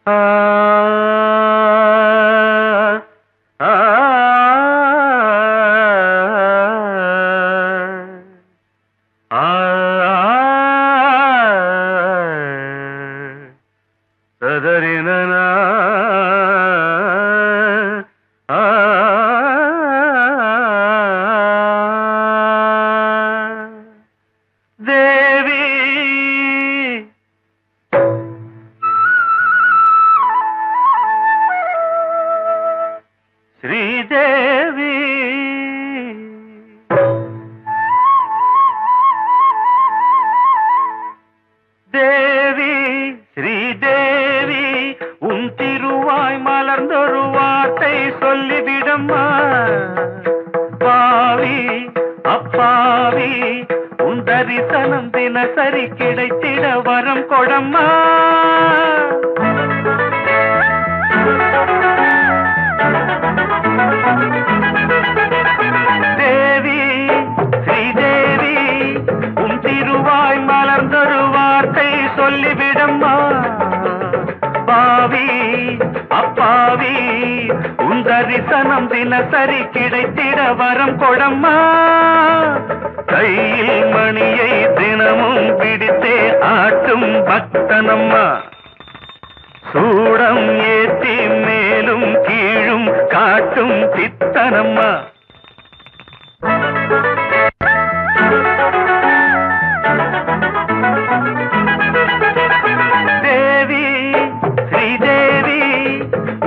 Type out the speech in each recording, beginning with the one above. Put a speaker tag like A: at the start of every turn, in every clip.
A: ஆ ஆ சதரினனா தேவி ஸ்ரீதேவி தேவி ஸ்ரீதேவி உன் திருவாய் மலர்ந்தொரு வார்த்தை சொல்லிவிடம்மா பாவி அப்பாவி உன் தரிசனம் தினசரி கிடைத்திட வரம் கொடம்மா தேவி ஸ்ரீதேவி உன் திருவாய் மலர்ந்தொரு வார்த்தை சொல்லிவிடம்மா பாவி அப்பாவி உன் தரிசனம் தினசரி கிடைத்திட வரம் கொடம்மா கையில் மணியை தினமும் பிடித்தே ஆட்டும் பக்தனம்மா சூடம் ஏற்றி மேலும் கீழும் காட்டும் சித்தனம்மா தேவி ஸ்ரீதேவி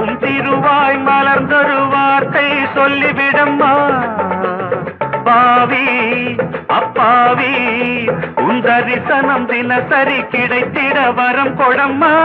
A: உன் திருவாய் மலர்ந்தொரு வார்த்தை சொல்லிவிடம்மா பாவி அப்பாவி உன் தரிசனம் தினசரி கிடைத்திட வரம் கொடம்மா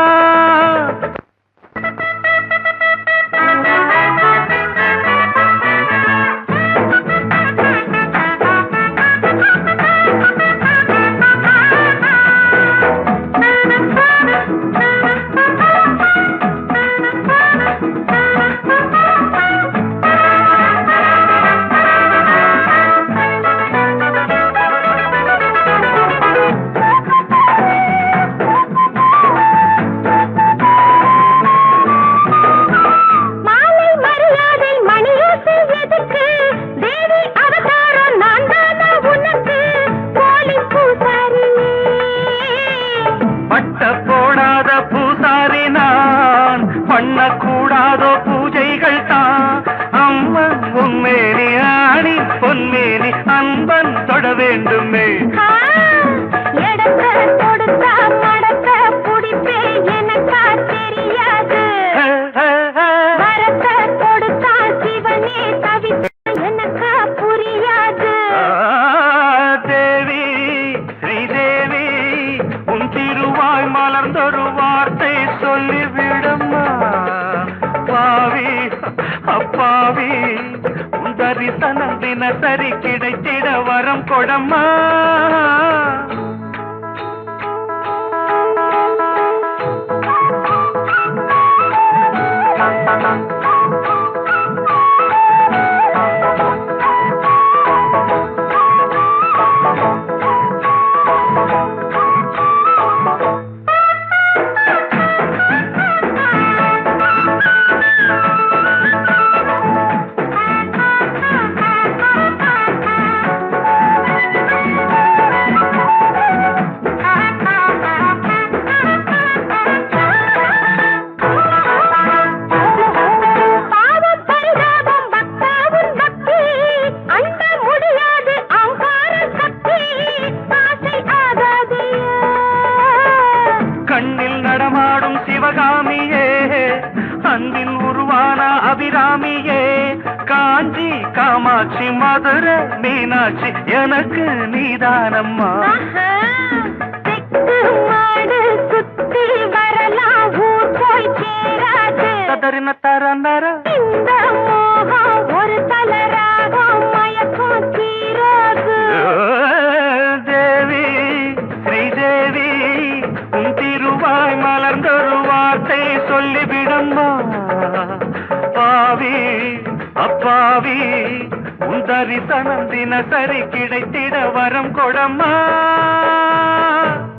A: போடாத பூசாரி நான் பண்ணக்கூடாதோ பூஜைகள் தான் அம்மன் உன்மேனி ஆணி பொன்மேனி அன்பன் தொட வேண்டுமே தேவி ஸ்ரீதேவி உன் திருவாய் மலர்ந்தொரு வார்த்தை சொல்லிவிடம்மா பாவி அப்பாவி உன் தரிசனம் தினசரி கிடைத்திட வரம் கொடம்மா நடமாடும் சிவகாமியே அன்பின் உருவான அபிராமியே காஞ்சி காமாட்சி மதுரை மீனாட்சி எனக்கு நீதானம்மா தரின தரந்தர ஒரு தலராகம் மயக்கம் தீராது தேவி ஸ்ரீதேவி உன் திருவாய் மலர்ந்தொரு வார்த்தை சொல்லிவிடம்மா பாவி அப்பாவி உன் தரிசனம் தினசரி கிடைத்திட வரம் கொடம்மா